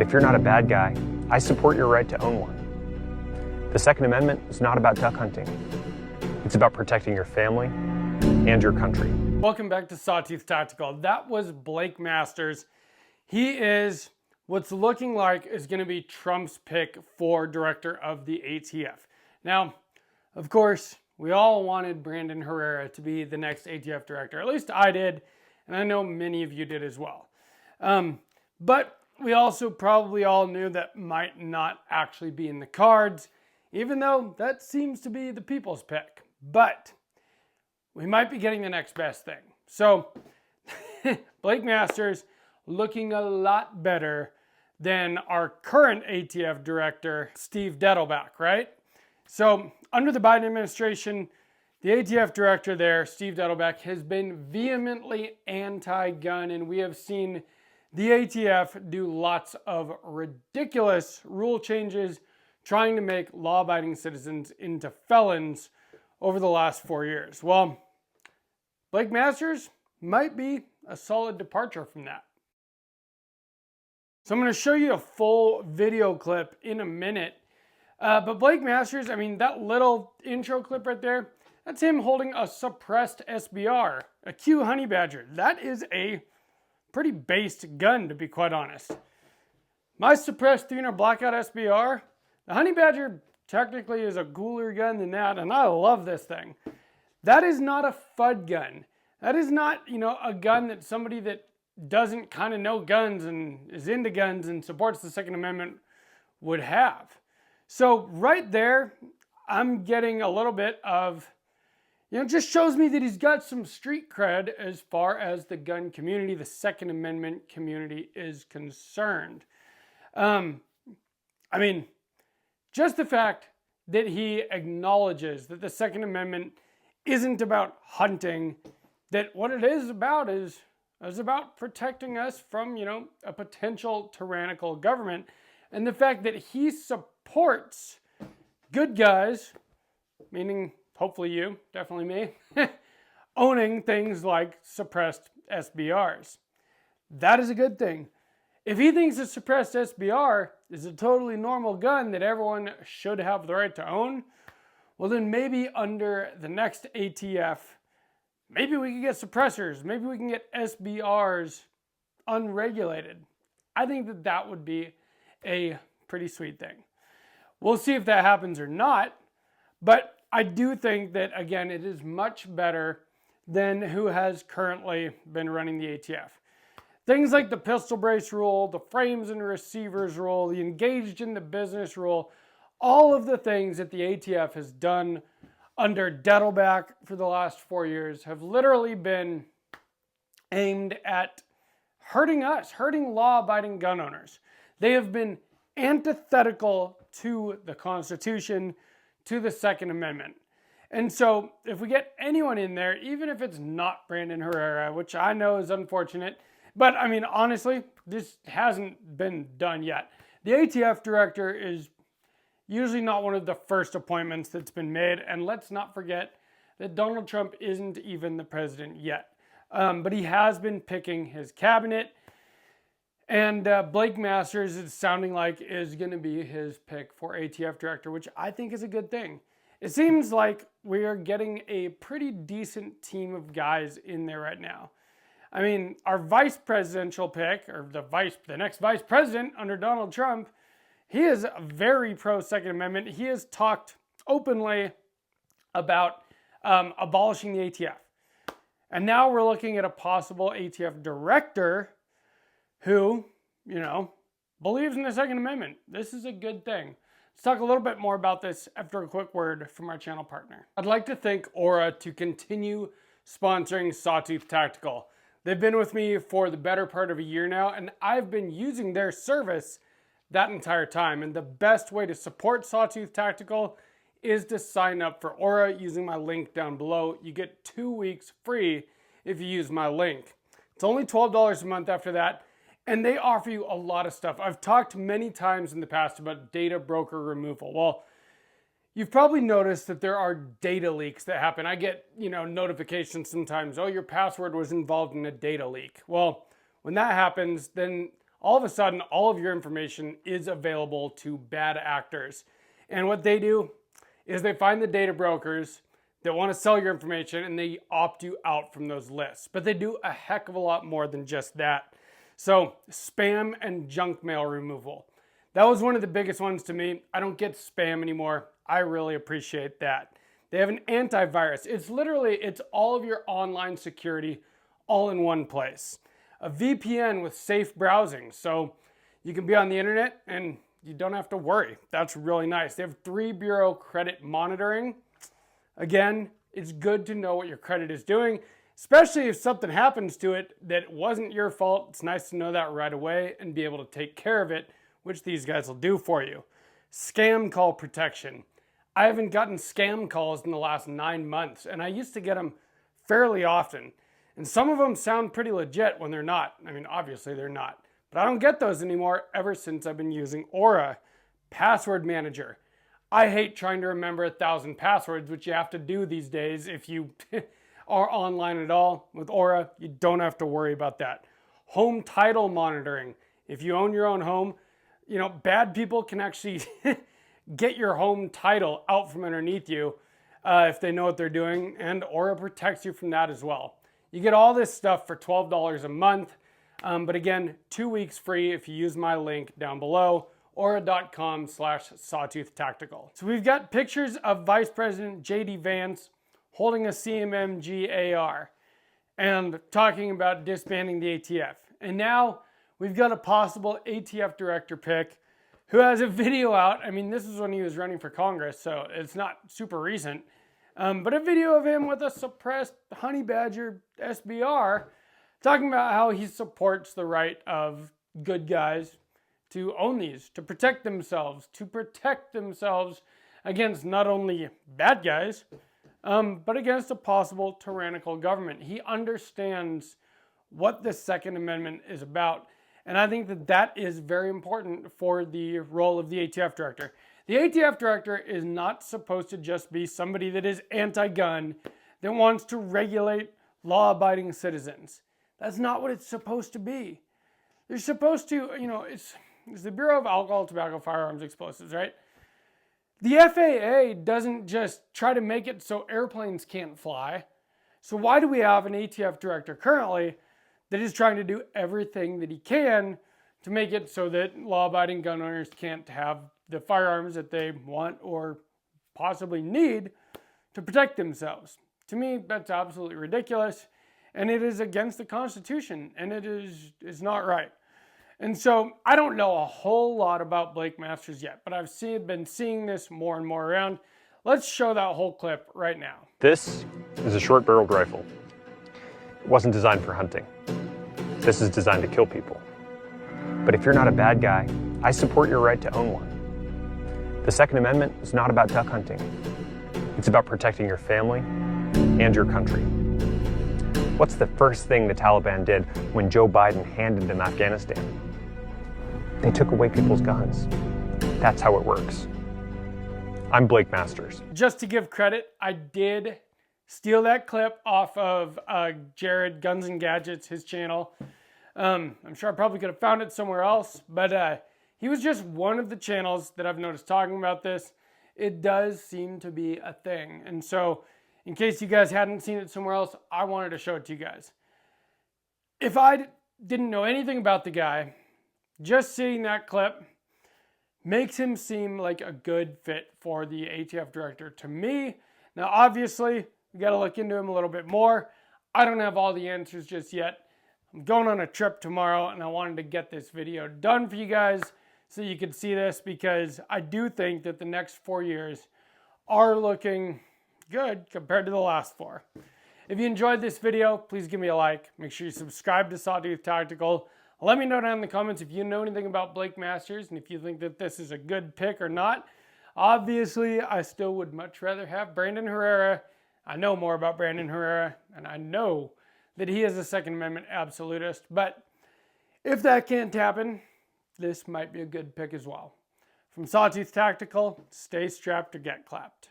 If you're not a bad guy, I support your right to own one. The Second Amendment is not about duck hunting. It's about protecting your family and your country. Welcome back to Sawtooth Tactical. That was Blake Masters. He is what's looking like is going to be Trump's pick for director of the ATF. Now, of course, we all wanted Brandon Herrera to be the next ATF director. At least I did, and I know many of you did as well. But we also probably all knew that might not actually be in the cards, even though that seems to be the people's pick. But we might be getting the next best thing. So Blake Masters looking a lot better than our current ATF director, Steve Dettelbach, right? So under the Biden administration, the ATF director there, Steve Dettelbach, has been vehemently anti-gun, and we have seen the ATF do lots of ridiculous rule changes trying to make law-abiding citizens into felons over the last 4 years. Well, Blake Masters might be a solid departure from that. So I'm going to show you a full video clip in a minute. But Blake Masters, I mean, that little intro clip right there, that's him holding a suppressed SBR, a Q Honey Badger. That is a pretty based gun, to be quite honest. My suppressed 300 Blackout SBR, the Honey Badger technically is a cooler gun than that, and I love this thing. That is not a FUD gun. That is not, a gun that somebody that doesn't kind of know guns and is into guns and supports the Second Amendment would have. So right there, I'm getting a little bit of, just shows me that he's got some street cred as far as the gun community, the Second Amendment community is concerned. Just the fact that he acknowledges that the Second Amendment isn't about hunting, that what it is about is about protecting us from, a potential tyrannical government, and the fact that he supports good guys, meaning hopefully you, definitely me, owning things like suppressed SBRs. That is a good thing. If he thinks a suppressed SBR is a totally normal gun that everyone should have the right to own, well then maybe under the next ATF, maybe we can get suppressors, maybe we can get SBRs unregulated. I think that that would be a pretty sweet thing. We'll see if that happens or not, but I do think that, again, it is much better than who has currently been running the ATF. Things like the pistol brace rule, the frames and receivers rule, the engaged in the business rule, all of the things that the ATF has done under Dettelbach for the last 4 years have literally been aimed at hurting us, hurting law-abiding gun owners. They have been antithetical to the Constitution, to the Second Amendment. And so if we get anyone in there, even if it's not Brandon Herrera, which I know is unfortunate, but I mean, honestly, this hasn't been done yet. The ATF director is usually not one of the first appointments that's been made, and let's not forget that Donald Trump isn't even the president yet. But he has been picking his cabinet, and Blake Masters, it's sounding like, is going to be his pick for ATF director, which I think is a good thing. It seems like we are getting a pretty decent team of guys in there right now. I mean, our vice presidential pick, or the next vice president under Donald Trump, he is very pro-Second Amendment. He has talked openly about abolishing the ATF. And now we're looking at a possible ATF director who, believes in the Second Amendment. This is a good thing. Let's talk a little bit more about this after a quick word from our channel partner. I'd like to thank Aura to continue sponsoring Sawtooth Tactical. They've been with me for the better part of a year now, and I've been using their service that entire time. And the best way to support Sawtooth Tactical is to sign up for Aura using my link down below. You get 2 weeks free if you use my link. It's only $12 a month after that. And they offer you a lot of stuff. I've talked many times in the past about data broker removal. Well, you've probably noticed that there are data leaks that happen. I get, notifications sometimes, oh, your password was involved in a data leak. Well, when that happens, then all of a sudden, all of your information is available to bad actors. And what they do is they find the data brokers that want to sell your information and they opt you out from those lists. But they do a heck of a lot more than just that. So spam and junk mail removal. That was one of the biggest ones to me. I don't get spam anymore. I really appreciate that. They have an antivirus. It's all of your online security all in one place. A VPN with safe browsing. So you can be on the internet and you don't have to worry. That's really nice. They have 3 bureau credit monitoring. Again, it's good to know what your credit is doing, especially if something happens to it that wasn't your fault. It's nice to know that right away and be able to take care of it, which these guys will do for you. Scam call protection. I haven't gotten scam calls in the last 9 months, and I used to get them fairly often. And some of them sound pretty legit when they're not. I mean, obviously they're not. But I don't get those anymore ever since I've been using Aura. Password manager. I hate trying to remember 1,000 passwords, which you have to do these days if you are online at all. With Aura, you don't have to worry about that. Home title monitoring. If you own your own home, bad people can actually get your home title out from underneath you if they know what they're doing, and Aura protects you from that as well. You get all this stuff for $12 a month, but again, 2 weeks free if you use my link down below, aura.com/sawtooth-tactical. So we've got pictures of Vice President J.D. Vance holding a CMMG AR and talking about disbanding the ATF. And now we've got a possible ATF director pick who has a video out. I mean, this is when he was running for Congress, so it's not super recent. But a video of him with a suppressed honey badger SBR talking about how he supports the right of good guys to own these, to protect themselves against not only bad guys, but against a possible tyrannical government. He understands what the Second Amendment is about. And I think that that is very important for the role of the ATF director. The ATF director is not supposed to just be somebody that is anti-gun, that wants to regulate law-abiding citizens. That's not what it's supposed to be. They're supposed to, it's the Bureau of Alcohol, Tobacco, Firearms, Explosives, right? The FAA doesn't just try to make it so airplanes can't fly. So why do we have an ATF director currently that is trying to do everything that he can to make it so that law-abiding gun owners can't have the firearms that they want or possibly need to protect themselves? To me, that's absolutely ridiculous, and it is against the Constitution, and it's not right. And so I don't know a whole lot about Blake Masters yet, but I've been seeing this more and more around. Let's show that whole clip right now. This is a short-barreled rifle. It wasn't designed for hunting. This is designed to kill people. But if you're not a bad guy, I support your right to own one. The Second Amendment is not about duck hunting. It's about protecting your family and your country. What's the first thing the Taliban did when Joe Biden handed them Afghanistan? They took away people's guns. That's how it works. I'm Blake Masters. Just to give credit, I did steal that clip off of Jared Guns and Gadgets, his channel. I'm sure I probably could have found it somewhere else, but he was just one of the channels that I've noticed talking about this. It does seem to be a thing. And so in case you guys hadn't seen it somewhere else, I wanted to show it to you guys. If I didn't know anything about the guy, just seeing that clip makes him seem like a good fit for the ATF director to me. Now, obviously, we got to look into him a little bit more. I don't have all the answers just yet. I'm going on a trip tomorrow, and I wanted to get this video done for you guys so you could see this, because I do think that the next 4 years are looking good compared to the last 4. If you enjoyed this video, please give me a like. Make sure you subscribe to Sawtooth Tactical. Let me know down in the comments if you know anything about Blake Masters and if you think that this is a good pick or not. Obviously, I still would much rather have Brandon Herrera. I know more about Brandon Herrera, and I know that he is a Second Amendment absolutist. But if that can't happen, this might be a good pick as well. From Sawtooth Tactical, stay strapped or get clapped.